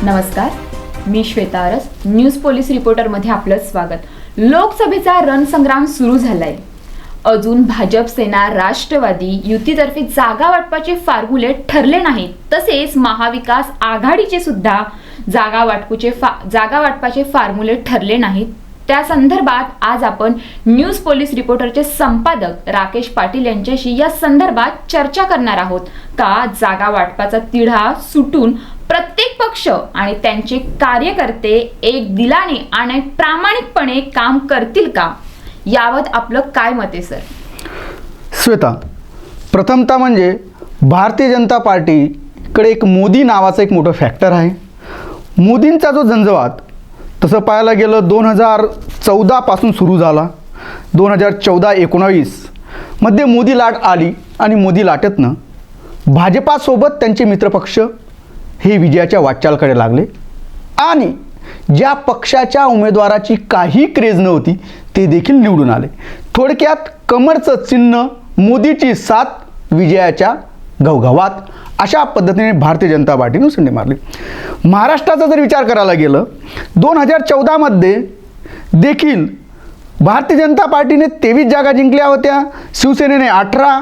नमस्कार, मी श्वेता आरस, news police रिपोर्टरमध्ये आपलं स्वागत. लोकसभेचा रणसंग्राम सुरू झालाय. अजून भाजप, सेना, राष्ट्रवादी युतीतर्फे जागा वाटपाचे फॉर्म्युले ठरले नाहीत. तसेच महाविकास आघाडीचे सुद्धा जागा वाटपाचे फॉर्म्युले ठरले नाहीत. त्या संदर्भात आज आपण न्यूज पोलीस रिपोर्टरचे संपादक राकेश पाटील यांच्याशी या संदर्भात चर्चा करणार आहोत. का जागा वाटपाचा तिढा सुटून प्रत्येक पक्ष आणि त्यांचे कार्यकर्ते एक दिलाने आणि प्रामाणिकपणे काम करतील का, यावर आपलं काय मत आहे सर? श्वेता, प्रथमतः म्हणजे भारतीय जनता पार्टीकडे एक मोदी नावाचं एक मोठं फॅक्टर आहे. मोदींचा जो झंझावात तसं पाहायला गेलं 2014 पासून सुरू झाला. 2014-19 मध्ये मोदी लाट आली आणि मोदी लाटेतनं भाजपासोबत त्यांचे मित्रपक्ष हे विजयाच्या वाटचालकडे लागले आणि ज्या पक्षाच्या उमेदवाराची काही क्रेज नव्हती ते देखील निवडून आले. थोडक्यात कमरचं चिन्ह, मोदीची साथ, विजयाच्या घवघवात, अशा पद्धतीने भारतीय जनता पार्टीने संडी मारली. महाराष्ट्राचा जर विचार करायला गेलं 2014 मध्ये देखील भारतीय जनता पार्टीने 23 जागा जिंकल्या होत्या, शिवसेनेने 18,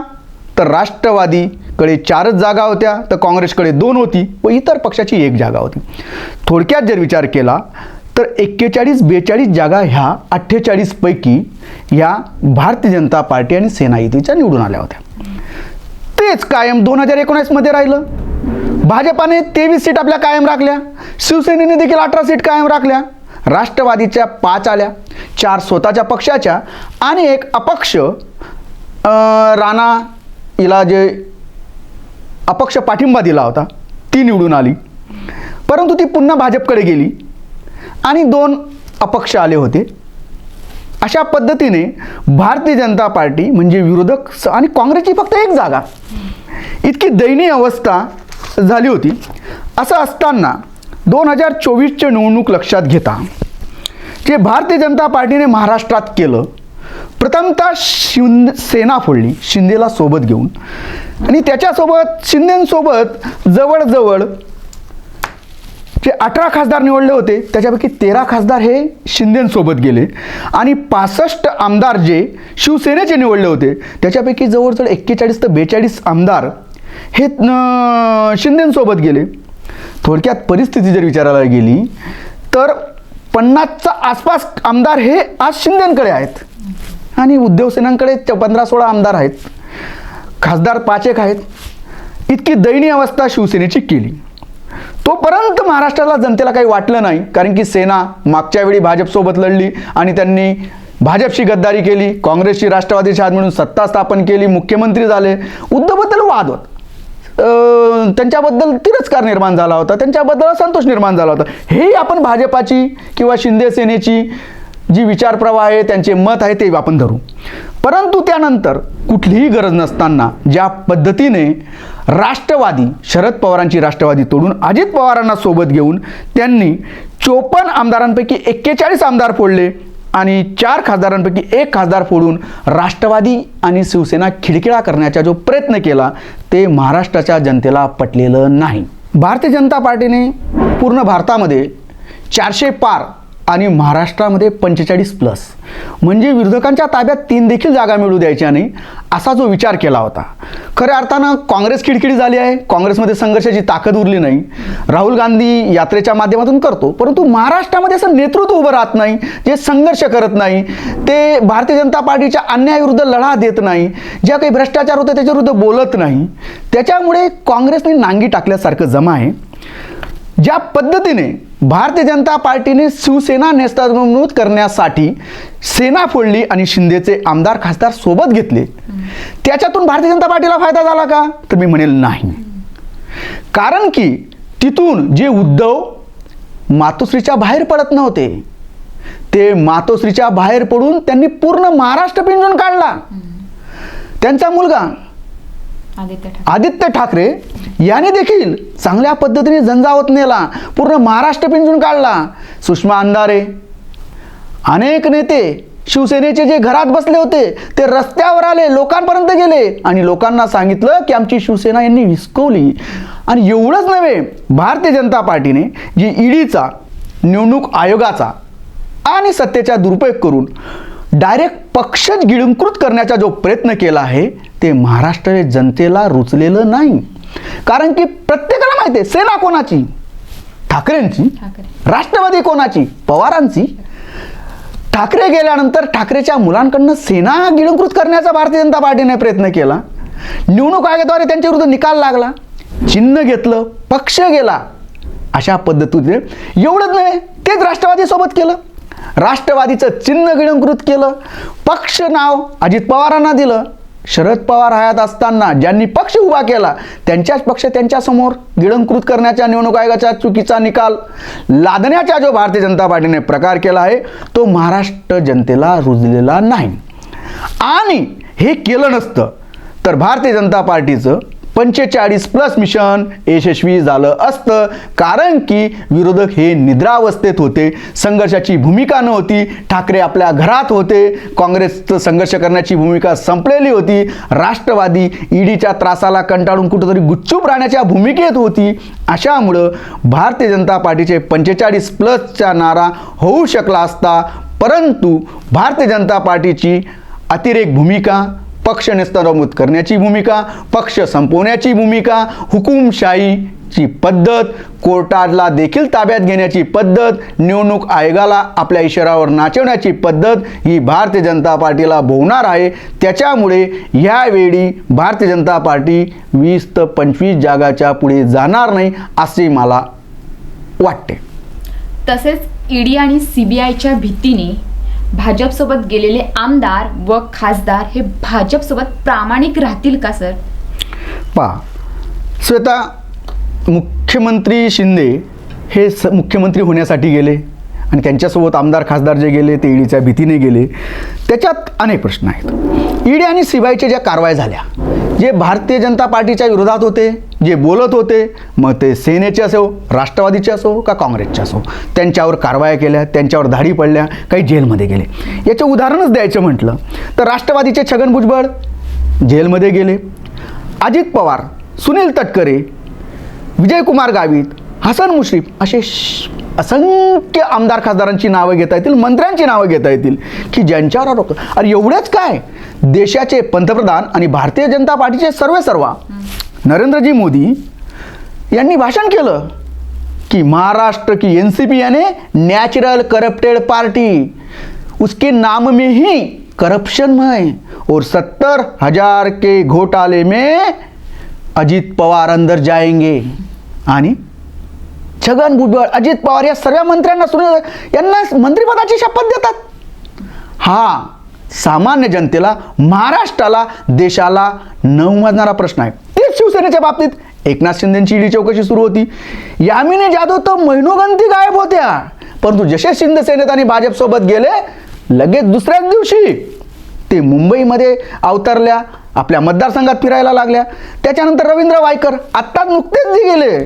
तर राष्ट्रवादीकडे 4च जागा होत्या, तर काँग्रेसकडे 2 होती व इतर पक्षाची 1 जागा होती. थोडक्यात जर विचार केला तर 41-42 जागा ह्या 48 पैकी या भारतीय जनता पार्टी आणि सेना युतीच्या निवडून आल्या होत्या. तेच कायम 2019 मध्ये राहिलं. भाजपाने 23 सीट आपल्या कायम राखल्या, शिवसेनेने देखील 18 सीट कायम राखल्या, राष्ट्रवादीच्या 5 आल्या, 4 स्वतःच्या पक्षाच्या आणि 1 अपक्ष राणा हिला जे अपक्ष पाठिंबा दिला होता ती निवडून आली. परंतु ती पुन्हा भाजपकडे गेली आणि 2 अपक्ष आले होते. अशा पद्धतीने भारतीय जनता पार्टी म्हणजे विरोधक आणि काँग्रेसची फक्त 1 जागा, इतकी दयनीय अवस्था झाली होती. असं असताना 2024ची निवडणूक लक्षात घेता जे भारतीय जनता पार्टीने महाराष्ट्रात केलं, प्रथमतः सेना फोडली शिंदेला सोबत घेऊन आणि त्याच्यासोबत शिंदेसोबत जवळजवळ जे 18 खासदार निवडले होते त्याच्यापैकी 13 खासदार हे शिंदेसोबत गेले आणि 65 आमदार जे शिवसेनेचे निवडले होते त्याच्यापैकी जवळजवळ 41 ते 42 आमदार हे शिंदेसोबत गेले. थोडक्यात परिस्थिती जर विचारायला गेली तर 50च्या आसपास आमदार हे आज शिंदेकडे आहेत आणि उद्धव सेनांकडे 15-16 आमदार आहेत, खासदार 5 आहेत. इतकी दयनीय अवस्था शिवसेनेची केली. तोपर्यंत महाराष्ट्राला जनतेला काही वाटलं नाही, कारण की सेना मागच्या वेळी भाजपसोबत लढली आणि त्यांनी भाजपशी गद्दारी केली, काँग्रेसची राष्ट्रवादीची हात मिळून सत्ता स्थापन केली, मुख्यमंत्री झाले. उद्धवबद्दल वाद होता, त्यांच्याबद्दल तिरस्कार निर्माण झाला होता, त्यांच्याबद्दल असंतोष निर्माण झाला होता. हे आपण भाजपाची किंवा शिंदे सेनेची जी विचारप्रवाह आहे, त्यांचे मत आहे ते आपण धरू. परंतु त्यानंतर कुठलीही गरज नसताना ज्या पद्धतीने राष्ट्रवादी, शरद पवारांची राष्ट्रवादी तोडून अजित पवारांना सोबत घेऊन त्यांनी 54 आमदारांपैकी 41 आमदार फोडले आणि 4 खासदारांपैकी 1 खासदार फोडून राष्ट्रवादी आणि शिवसेना खिळखिळा करण्याचा जो प्रयत्न केला ते महाराष्ट्राच्या जनतेला पटलेलं नाही. भारतीय जनता पार्टीने पूर्ण भारतामध्ये 400 पार आणि महाराष्ट्रामध्ये 45+ म्हणजे विरोधकांच्या ताब्यात 3 देखील जागा मिळू द्यायच्या नाही असा जो विचार केला होता. खऱ्या अर्थानं काँग्रेस खिळखिळी झाली आहे, काँग्रेसमध्ये संघर्षाची ताकद उरली नाही. राहुल गांधी यात्रेच्या माध्यमातून करतो, परंतु महाराष्ट्रामध्ये असं नेतृत्व उभं राहत नाही, जे संघर्ष करत नाही, ते भारतीय जनता पार्टीच्या अन्यायाविरुद्ध लढा देत नाही, ज्या काही भ्रष्टाचार होते त्याच्याविरुद्ध बोलत नाही. त्याच्यामुळे काँग्रेसने नांगी टाकल्यासारखं जमा आहे. ज्या पद्धतीने भारतीय जनता पार्टीने शिवसेना नेस्तनाबूत करण्यासाठी सेना फोडली आणि शिंदेचे आमदार खासदार सोबत घेतले, त्याच्यातून भारतीय जनता पार्टीला फायदा झाला का, तर मी म्हणेल नाही. कारण की तिथून जे उद्धव मातोश्रीच्या बाहेर पडत नव्हते ते मातोश्रीच्या बाहेर पडून त्यांनी पूर्ण महाराष्ट्र पिंजून काढला. त्यांचा मुलगा आदित्य ठाकरे याने देखील चांगल्या पद्धतीने झंझावत नेला, पूर्ण महाराष्ट्र पिंजून काढला. सुषमा अंधारे, अनेक नेते शिवसेनेचे जे घरात बसले होते ते रस्त्यावर आले, लोकांपर्यंत गेले आणि लोकांना सांगितलं की आमची शिवसेना यांनी विस्कवली. आणि एवढंच नव्हे, भारतीय जनता पार्टीने जी ईडीचा, निवडणूक आयोगाचा आणि सत्तेचा दुरुपयोग करून डायरेक्ट पक्षच गिळंकृत करण्याचा जो प्रयत्न केला आहे ते महाराष्ट्र जनतेला रुचलेलं नाही. कारण की प्रत्येकाला माहिती आहे सेना कोणाची, ठाकरेंची. राष्ट्रवादी कोणाची, पवारांची. ठाकरे गेल्यानंतर ठाकरेच्या मुलांकडनं सेना गिळंकृत करण्याचा भारतीय जनता पार्टीने प्रयत्न केला. निवडणूक आयोगाद्वारे त्यांच्या विरुद्ध निकाल लागला, चिन्ह घेतलं, पक्ष गेला. अशा पद्धतीने एवढंच नाही, तेच राष्ट्रवादीसोबत केलं. राष्ट्रवादीचं चिन्ह गिळंकृत केलं, पक्ष नाव अजित पवारांना दिलं. शरद पवार हयात असताना ज्यांनी पक्ष उभा केला त्यांच्याच पक्ष त्यांच्यासमोर गिळंकृत करण्याच्या निवडणूक आयोगाचा चुकीचा निकाल लादण्याचा जो भारतीय जनता पार्टीने प्रकार केला आहे तो महाराष्ट्र जनतेला रुजलेला नाही. आणि हे केलं नसतं तर भारतीय जनता पार्टीचं 45+ मिशन यशस्वी झालं असतं. कारण की विरोधक हे निद्रावस्थेत होते, संघर्षाची भूमिका नव्हती, ठाकरे आपल्या घरात होते, काँग्रेसचं संघर्ष करण्याची भूमिका संपलेली होती, राष्ट्रवादी ईडीच्या त्रासाला कंटाळून कुठंतरी गुपचूप राहण्याच्या भूमिकेत होती. अशामुळं भारतीय जनता पार्टीचे 45+चा नारा होऊ शकला असता. परंतु भारतीय जनता पार्टीची अतिरेक भूमिका, पक्ष नेस्तनाबूत करण्याची भूमिका, पक्ष संपवण्याची भूमिका, हुकुमशाहीची पद्धत, कोर्टाला देखील ताब्यात घेण्याची पद्धत, निवडणूक आयोगाला आपल्या इशाऱ्यावर नाचवण्याची पद्धत ही भारतीय जनता पार्टीला भोवणार आहे. त्याच्यामुळे यावेळी भारतीय जनता पार्टी 20 ते 25 जागाच्या पुढे जाणार नाही असे मला वाटते. तसेच ईडी आणि सीबीआयच्या भीतीने भाजपसोबत गेलेले आमदार व खासदार हे भाजपसोबत प्रामाणिक राहतील का सर? पहा श्वेता, मुख्यमंत्री शिंदे हे मुख्यमंत्री होण्यासाठी गेले आणि त्यांच्यासोबत आमदार खासदार जे गेले ते ईडीच्या भीतीने गेले. त्याच्यात अनेक प्रश्न आहेत. ईडी आणि सीबीआयच्या ज्या कारवाया झाल्या, जे भारतीय जनता पार्टीच्या विरोधात होते, जे बोलत होते, मग ते सेनेचे असो, राष्ट्रवादीचे असो का काँग्रेसचे असो, त्यांच्यावर कारवाया केल्या, त्यांच्यावर धाडी पडल्या, काही जेलमध्ये गेले. याचं उदाहरणच द्यायचं म्हटलं तर राष्ट्रवादीचे छगन भुजबळ जेलमध्ये गेले, अजित पवार, सुनील तटकरे, विजयकुमार गावित, हसन मुश्रीफ असे असंख्य आमदार खासदारांची नावं घेता येतील, मंत्र्यांची नावं घेता येतील की ज्यांच्यावर आरोप. अरे एवढेच काय, देशाचे पंतप्रधान आणि भारतीय जनता पार्टीचे सर्वेसर्वा नरेंद्रजी मोदी यांनी भाषण केलं कि महाराष्ट्र की एनसीपी यानी नेचुरल करप्टेड पार्टी, उसके नाम में ही करप्शन है और 70,000 के घोटाले में अजित पवार अंदर जाएंगे. आणि छगन भुजबळ, अजित पवार या सर्व मंत्र्यांना यांना मंत्रिपदाची शपथ देतात. हा सामान्य जनतेला, महाराष्ट्राला, देशाला न उमजणारा प्रश्न आहे. तेच शिवसेनेच्या बाबतीत एकनाथ शिंदेची ईडी चौकशी सुरू होती. यामिनी जाधव तर महिनोगंती गायब होत्या, परंतु जसे शिंदे सेनेत आणि भाजपसोबत गेले लगेच दुसऱ्याच दिवशी ते मुंबईमध्ये अवतरल्या, आपल्या मतदारसंघात फिरायला लागल्या. त्याच्यानंतर रवींद्र वायकर आत्ताच नुकतेच गेले,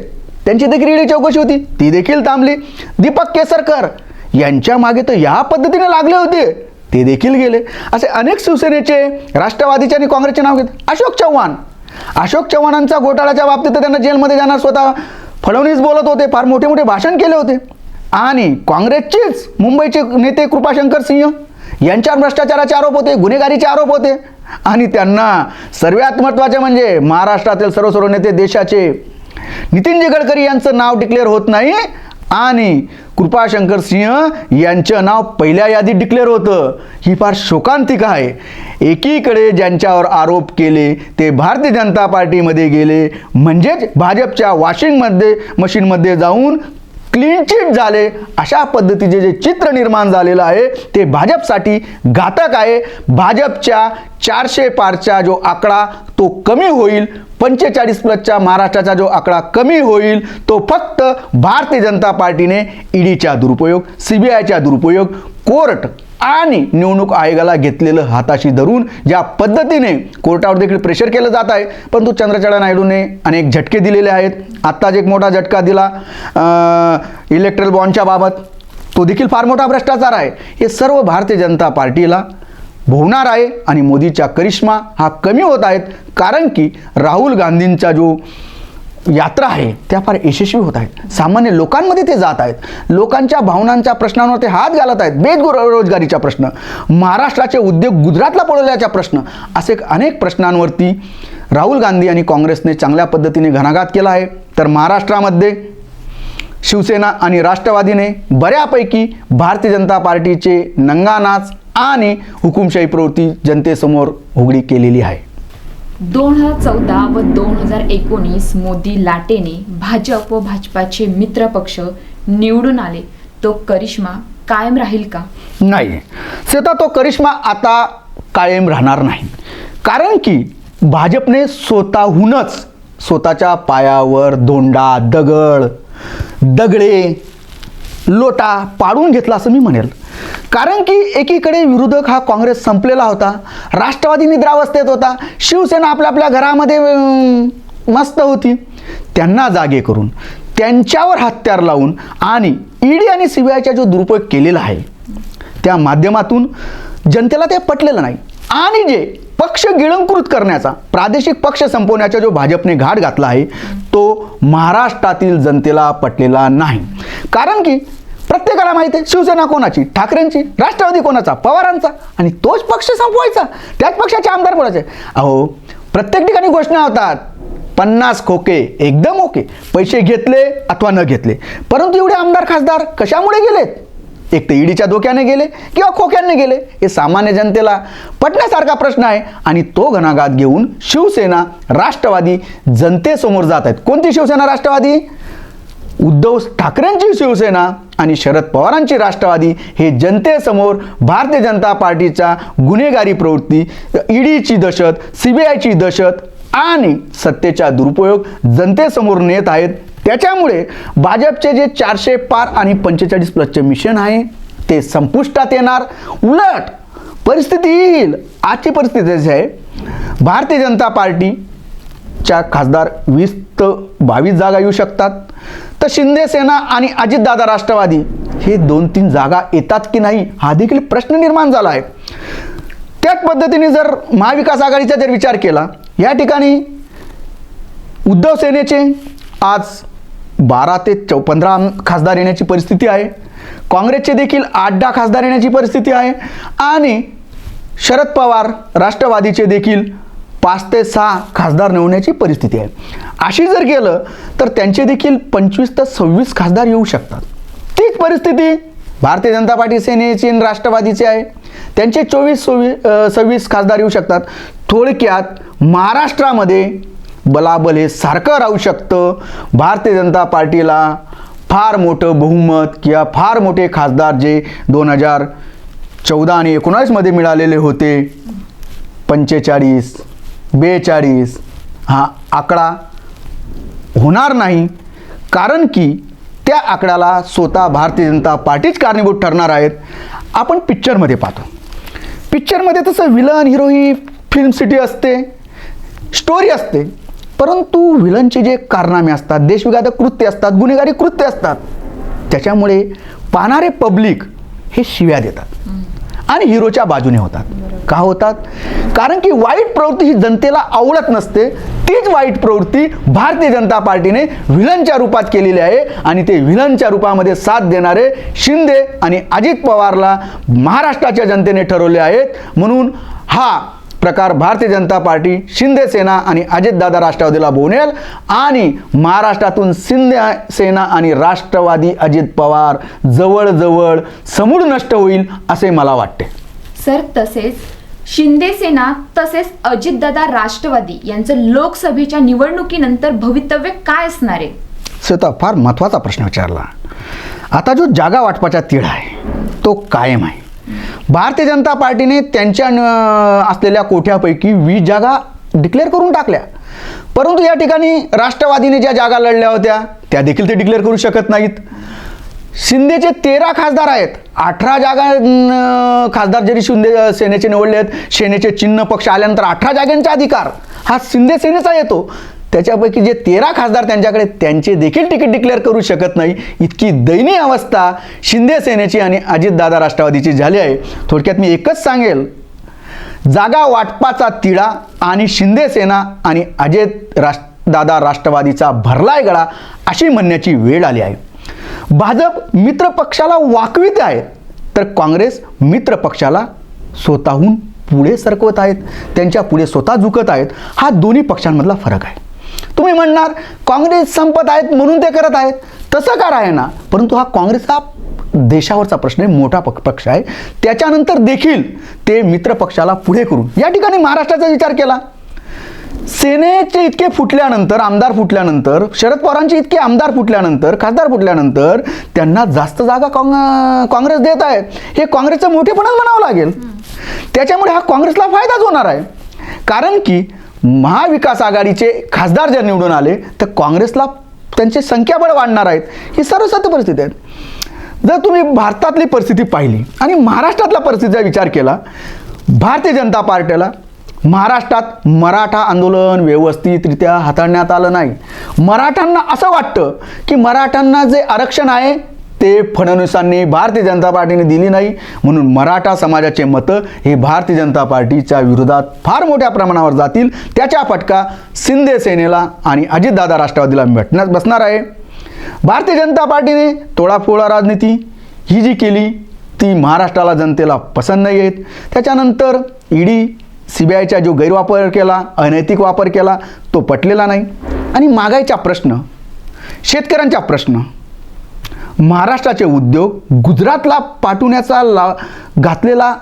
त्यांची देखील ईडी चौकशी होती, ती देखील थांबली. दीपक केसरकर यांच्या मागे तर या पद्धतीने लागले होते, ते देखील गेले. असे अनेक शिवसेनेचे, राष्ट्रवादीचे आणि काँग्रेसचे नाव घेत. अशोक चव्हाणांचा घोटाळ्याच्या बाबतीत तर त्यांना जेलमध्ये जाणार स्वतः फडणवीस बोलत होते, फार मोठे मोठे भाषण केले होते. आणि काँग्रेसचेच मुंबईचे नेते कृपाशंकर सिंह यांच्यावर भ्रष्टाचाराचे आरोप होते, गुन्हेगारीचे आरोप होते. आणि त्यांना सर्वात महत्त्वाचे म्हणजे महाराष्ट्रातील सर्व नेते देशाचे नितीनजी गडकरी यांचं नाव डिक्लेअर होत नाही आणि कृपाशंकर सिंह यांचं नाव पहिल्या यादीत डिक्लेअर होतं. ही फार शोकांतिक आहे. एकीकडे ज्यांच्यावर आरोप केले ते भारतीय जनता पार्टीमध्ये गेले, म्हणजेच भाजपच्या वॉशिंग मशीनमध्ये जाऊन क्लीन चिट झाले. अशा पद्धतीचे जे चित्र निर्माण झालेलं आहे ते भाजपसाठी घातक आहे. भाजपच्या 400 पारचा जो आकडा तो कमी होईल, 45+च्या महाराष्ट्राचा जो आकडा कमी होईल, तो फक्त भारतीय जनता पार्टीने ईडीचा दुरुपयोग, सीबीआयचा दुरुपयोग, कोर्ट आणि निवडणूक आयोगाला घेतलेलं हाताशी धरून ज्या पद्धतीने कोर्टावर देखील प्रेशर केलं जात आहे. परंतु चंद्रचूड नायडूने अनेक झटके दिलेले आहेत. आत्ताच एक मोठा झटका दिला इलेक्ट्रल बॉन्डच्या बाबत, तो देखील फार मोठा भ्रष्टाचार आहे. हे सर्व भारतीय जनता पार्टीला भोवणार आहे आणि मोदीचा करिश्मा हा कमी होत आहेत. कारण की राहुल गांधींचा जो यात्रा आहे त्या फार यशस्वी होत आहेत. सामान्य लोकांमध्ये ते जात आहेत. लोकांच्या भावनांच्या प्रश्नांवर ते हात घालत आहेत. बेरोजगारीचा प्रश्न, महाराष्ट्राचे उद्योग गुजरातला पळवल्याचा प्रश्न, असे अनेक प्रश्नांवरती राहुल गांधी आणि काँग्रेसने चांगल्या पद्धतीने घणाघात केला आहे. तर महाराष्ट्रामध्ये शिवसेना आणि राष्ट्रवादीने बऱ्यापैकी भारतीय जनता पार्टीचे नंगानाच आणि हुकुमशाही प्रवृत्ती जनतेसमोर उघडी केलेली आहे. 2014 व 2019 मोदी लाटेने भाजप व भाजपाचे मित्र पक्ष निवडून आले. तो करिश्मा कायम राहील का? नाही श्वेता, तो करिश्मा आता कायम राहणार नाही. कारण की भाजपने स्वतःहूनच स्वतःच्या पायावर धोंडा, दगडे, लोटा पाडून घेतला असं मी म्हणेल. कारण की एकीकडे विरोधक हा काँग्रेस संपलेला होता, राष्ट्रवादी निद्रावस्थेत होता, शिवसेना आपल्या आपल्या घरामध्ये मस्त होती. त्यांना जागे करून त्यांच्यावर हत्यार लावून आणि ईडी आणि सीबीआयचा जो दुरुपयोग केलेला आहे त्या माध्यमातून जनतेला ते पटलेलं नाही. आणि जे पक्ष गिळंकृत करण्याचा, प्रादेशिक पक्ष संपवण्याचा जो भाजपने घाट घातला आहे तो महाराष्ट्रातील जनतेला पटलेला नाही. कारण की प्रत्येकाला माहिती आहे शिवसेना कोणाची, ठाकरेंची, राष्ट्रवादी कोणाचा, पवारांचा, आणि तोच पक्ष संपवायचा, त्याच पक्षाचे आमदार कोणाचे. अहो प्रत्येक ठिकाणी घोषणा होतात 50 खोके एकदम ओके, पैसे घेतले अथवा न घेतले. परंतु एवढे आमदार खासदार कशामुळे गेलेत? एक तर ईडीच्या धोक्याने गेले किंवा खोक्याने गेले. हे सामान्य जनतेला पटण्यासारखा प्रश्न आहे. आणि तो घणाघात घेऊन शिवसेना, राष्ट्रवादी जनतेसमोर जात आहेत. कोणती शिवसेना, राष्ट्रवादी? उद्धव ठाकरेंची शिवसेना आणि शरद पवारांची राष्ट्रवादी हे जनतेसमोर भारतीय जनता पार्टीच्या गुन्हेगारी प्रवृत्ती, ईडीची दहशत, सीबीआयची दहशत आणि सत्तेचा दुरुपयोग जनतेसमोर नेत आहेत. त्याच्यामुळे भाजपचे जे 400 पार आणि 45 प्लसचे मिशन आहे ते संपुष्टात येणार. उलट परिस्थिती येईल. आजची परिस्थिती अशी आहे, भारतीय जनता पार्टीच्या खासदार 20 ते 22 जागा येऊ शकतात. तर शिंदे सेना आणि अजितदादा राष्ट्रवादी हे 2-3 जागा येतात की नाही हा देखील प्रश्न निर्माण झाला आहे. त्याच पद्धतीने जर महाविकास आघाडीचा जर विचार केला, या ठिकाणी उद्धव सेनेचे आज 12 ते 15 खासदार येण्याची परिस्थिती आहे. काँग्रेसचे देखील 8-10 खासदार येण्याची परिस्थिती आहे. आणि शरद पवार राष्ट्रवादीचे देखील 5 ते 6 खासदार निवडण्याची परिस्थिती आहे. अशी जर गेलं तर त्यांचे देखील 25 ते 26 खासदार येऊ शकतात. तीच परिस्थिती भारतीय जनता पार्टी सेनेची आणि राष्ट्रवादीची आहे. त्यांचे 24-26 खासदार येऊ शकतात. थोडक्यात महाराष्ट्रामध्ये बलाबल हे सारखं राहू शकतं. भारतीय जनता पार्टीला फार मोठं बहुमत किंवा फार मोठे खासदार जे 2014 आणि 19 मध्ये मिळालेले होते 45, 42 हा आकडा होणार नाही. कारण की त्या आकड्याला स्वतः भारतीय जनता पार्टीच कारणीभूत ठरणार आहेत. आपण पिक्चरमध्ये पाहतो, पिक्चरमध्ये तसं विलन हिरो ही फिल्म सिटी असते, स्टोरी असते. परंतु विलनचे जे कारनामे असतात, देशविघातक कृत्य असतात, गुन्हेगारी कृत्य असतात, त्याच्यामुळे पाहणारे पब्लिक हे शिव्या देतात आणि हिरोच्या बाजूने होतात. का होतात? कारण की वाईट प्रवृत्ती ही जनतेला आवडत नसते. तीच वाईट प्रवृत्ती भारतीय जनता पार्टीने विलनच्या रूपात केलेली आहे. आणि ते विलनच्या रूपामध्ये साथ देणारे शिंदे आणि अजित पवारला महाराष्ट्राच्या जनतेने ठरवले आहेत. म्हणून हा प्रकार भारतीय जनता पार्टी, शिंदे सेना आणि अजितदादा राष्ट्रवादीला बोनेल आणि महाराष्ट्रातून शिंदे सेना आणि राष्ट्रवादी अजित पवार जवळजवळ समूळ नष्ट होईल असे मला वाटते. सर, तसेच शिंदे सेना तसेच अजितदादा राष्ट्रवादी यांचं लोकसभेच्या निवडणुकीनंतर भवितव्य काय असणार आहे? श्वेता, फार महत्त्वाचा प्रश्न विचारला. आता जो जागा वाटपाचा तिढा आहे तो कायम आहे. भारतीय जनता पार्टीने त्यांच्या असलेल्या कोठ्यापैकी 20 जागा डिक्लेअर करून टाकल्या. परंतु या ठिकाणी राष्ट्रवादीने ज्या जागा लढल्या होत्या त्या देखील ते डिक्लेअर करू शकत नाहीत. शिंदेचे 13 खासदार आहेत. 18 जागा खासदार जरी शिंदे सेनेचे निवडले आहेत, सेनेचे चिन्ह पक्ष आल्यानंतर 18 जागांचा अधिकार हा शिंदे सेनेचा येतो. त्याच्यापैकी जे 13 खासदार त्यांच्याकडे, त्यांचे देखील तिकीट डिक्लेअर करू शकत नाही. इतकी दयनीय अवस्था शिंदे सेनेची आणि अजितदादा राष्ट्रवादीची झाली आहे. थोडक्यात मी एकच सांगेल, जागा वाटपाचा तिढा आणि शिंदे सेना आणि दादा राष्ट्रवादीचा भरलाय गळा अशी म्हणण्याची वेळ आली आहे. भाजप मित्र पक्षाला वाकवित आहे तर काँग्रेस मित्र पक्षाला स्वतःहून पुढे सरकवत आहेत, त्यांच्या पुढे स्वतः झुकत आहेत. हा दोन्ही पक्षांमधला फरक आहे. तुम्ही म्हणणार काँग्रेस संपत आहेत म्हणून ते करत आहेत, तसं का आहे ना, परंतु हा काँग्रेसचा देशावरचा प्रश्न आहे, मोठा पक्ष आहे. त्याच्यानंतर देखील ते मित्र पक्षाला पुढे करून या ठिकाणी महाराष्ट्राचा विचार केला. सेनेचे इतके फुटल्यानंतर, आमदार फुटल्यानंतर, शरद पवारांचे इतके आमदार फुटल्यानंतर, खासदार फुटल्यानंतर त्यांना जास्त जागा काँग्रेस देत आहे. हे काँग्रेसचं मोठेपणच म्हणावं लागेल. त्याच्यामुळे हा काँग्रेसला फायदाच होणार आहे. कारण की महाविकास आघाडीचे खासदार जर निवडून आले तर काँग्रेसला त्यांचे संख्याबळ वाढणार आहेत. ही सर्वसाधारण परिस्थिती आहे. जर तुम्ही भारतातली परिस्थिती पाहिली आणि महाराष्ट्रातल्या परिस्थितीचा विचार केला, भारतीय जनता पार्टीला महाराष्ट्रात मराठा आंदोलन व्यवस्थितरित्या हाताळण्यात आलं नाही. मराठ्यांना असं वाटतं की मराठ्यांना जे आरक्षण आहे ते फडणवीसांनी, भारतीय जनता पार्टीने दिली नाही, म्हणून मराठा समाजाचे मतं हे भारतीय जनता पार्टीच्या विरोधात फार मोठ्या प्रमाणावर जातील. त्याचा फटका शिंदे सेनेला आणि अजितदादा राष्ट्रवादीला भेटण्यास बसणार आहे. भारतीय जनता पार्टीने तोडाफोडा राजनीती ही जी केली ती महाराष्ट्राला, जनतेला पसंत नाही येत. त्याच्यानंतर ईडी CBIचा जो गैरवापर केला, अनैतिक वापर केला, तो पटलेला नाही. आणि महागाईचा प्रश्न, शेतकऱ्यांचा प्रश्न, महाराष्ट्राचे उद्योग गुजरातला पाठवण्याचा घातलेला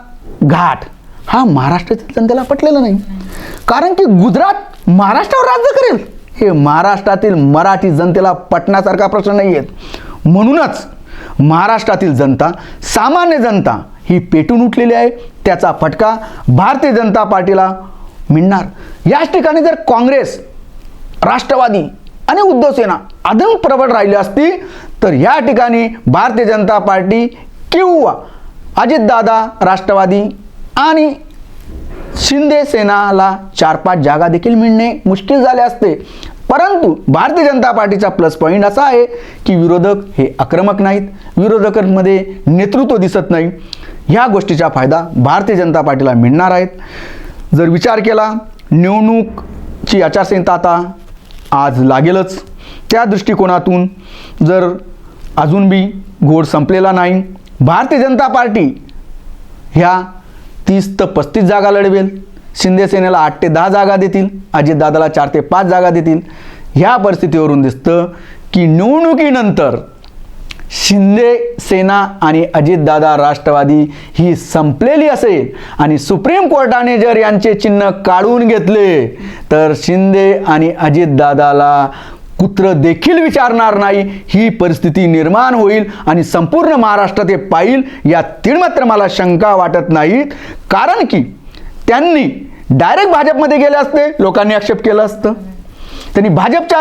घाट हा महाराष्ट्रातील जनतेला पटलेला नाही. कारण की गुजरात महाराष्ट्रावर राज्य करेल हे महाराष्ट्रातील मराठी जनतेला पटण्यासारखा प्रश्न नाही आहेत. म्हणूनच महाराष्ट्रातील जनता, सामान्य जनता ही पेटून उठलेली आहे. त्याचा फटका भारतीय जनता पार्टीला मिळणार. याच ठिकाणी जर काँग्रेस, राष्ट्रवादी आणि उद्धव सेना अदम प्रबळ राहिली असती तर या ठिकाणी भारतीय जनता पार्टी किंवा अजितदादा राष्ट्रवादी आणि शिंदे सेनाला 4-5 जागा देखील मिळणे मुश्किल झाले असते. परंतु भारतीय जनता पार्टीचा प्लस पॉईंट असा आहे की विरोधक हे आक्रमक नाहीत, विरोधकांमध्ये नेतृत्व दिसत नाही. ह्या गोष्टीचा फायदा भारतीय जनता पार्टीला मिळणार आहेत. जर विचार केला, निवडणूकची आचारसंहिता आता आज लागेलच. त्या दृष्टिकोनातून जर अजून बी घोड संपलेला नाही, भारतीय जनता पार्टी ह्या 30 ते 35 जागा लढवेल. शिंदे सेनेला 8 ते 10 जागा देतील, अजितदादाला 4 ते 5 जागा देतील. ह्या परिस्थितीवरून दिसतं की निवडणुकीनंतर शिंदे सेना आणि अजितदादा राष्ट्रवादी ही संपलेली असेल आणि सुप्रीम कोर्टाने जर यांचे चिन्ह काढून घेतले तर शिंदे आणि अजितदादाला कुत्र देखील विचारणार नाही ही परिस्थिती निर्माण होईल आणि संपूर्ण महाराष्ट्रात हे पाहिल यातील मात्र मला शंका वाटत नाहीत. कारण की त्यांनी डायरेक्ट भाजपमध्ये गेले असते, लोकांनी ॲक्सेप्ट केलं असतं. त्यांनी भाजपच्या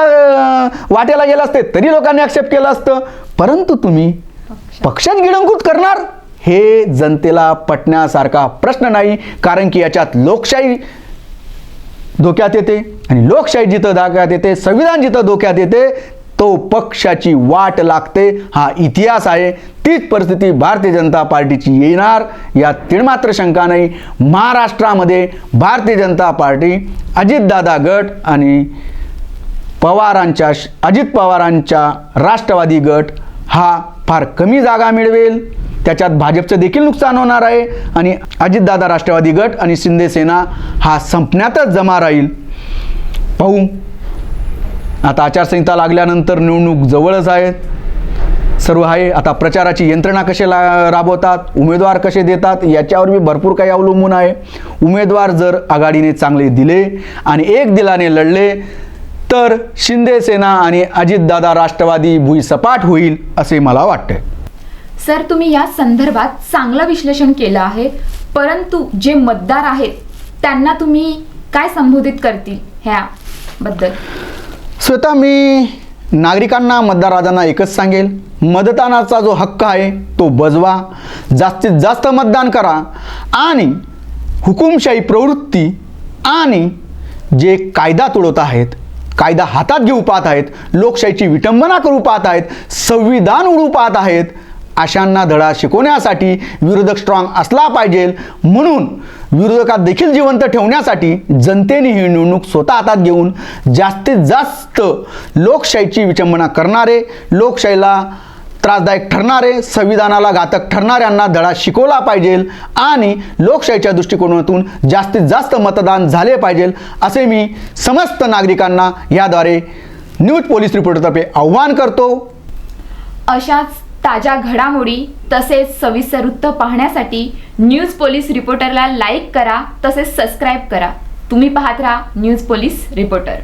वाट्याला गेलं असते तरी लोकांनी ॲक्सेप्ट केलं असतं. परंतु तुम्ही पक्षात गिळंकृत करणार हे जनतेला पटण्यासारखा प्रश्न नाही. कारण की याच्यात लोकशाही धोक्यात येते आणि लोकशाही जिथं धोक्यात येते, संविधान जिथं धोक्यात येते तो पक्षाची वाट लागते. हा इतिहास आहे. तीच परिस्थिती भारतीय जनता पार्टीची येणार यात तिळमात्र शंका नाही. महाराष्ट्रामध्ये भारतीय जनता पार्टी, अजितदादा गट आणि अजित पवारांच्या राष्ट्रवादी गट हा फार कमी जागा मिळवेल. त्याच्यात भाजपचं देखील नुकसान होणार आहे आणि अजितदादा राष्ट्रवादी गट आणि शिंदे सेना हा संपण्यातच जमा राहील. पाहू आता आचारसंहिता लागल्यानंतर निवडणूक जवळच आहे, सर्व आहे. आता प्रचाराची यंत्रणा कशी राबवतात, उमेदवार कसे देतात याच्यावर मी भरपूर काही अवलंबून आहे. उमेदवार जर आघाडीने चांगले दिले आणि एक दिलाने लढले तर शिंदे सेना आणि अजितदादा राष्ट्रवादी भुईसपाट होईल असे मला वाटते. सर, तुम्ही या संदर्भात चांगलं विश्लेषण केलं आहे. परंतु जे मतदार आहेत त्यांना तुम्ही काय संबोधित करतील ह्याबद्दल? स्वतः मी नागरिकांना, मतदारांना एकच सांगेल, मतदानाचा जो हक्क आहे तो बजवा, जास्तीत जास्त मतदान करा आणि हुकुमशाही प्रवृत्ती आणि जे कायदा तोडत आहेत, कायदा हातात घेऊ पाहत आहेत, लोकशाहीची विटंबना करू पाहत आहेत, संविधान उडवू पाहत आहेत अशांना धडा शिकवण्यासाठी विरोधक स्ट्रॉंग असला पाहिजे. म्हणून विरोधकात देखील जिवंत ठेवण्यासाठी जनतेने ही निवडणूक स्वतः हातात घेऊन जास्तीत जास्त लोकशाहीची विटंबना करणारे, लोकशाहीला त्रासदायक ठरणारे, संविधानाला घातक ठरणाऱ्यांना धडा शिकवला पाहिजे आणि लोकशाहीच्या दृष्टिकोनातून जास्तीत जास्त मतदान झाले पाहिजे असे मी समस्त नागरिकांना याद्वारे न्यूज पोलीस रिपोर्टरतर्फे आव्हान करतो. अशाच ताज्या घडामोडी तसेच सविस्तर वृत्त पाहण्यासाठी न्यूज पोलीस रिपोर्टरला लाईक करा तसेच सबस्क्राईब करा. तुम्ही पाहत राहा न्यूज पोलीस रिपोर्टर.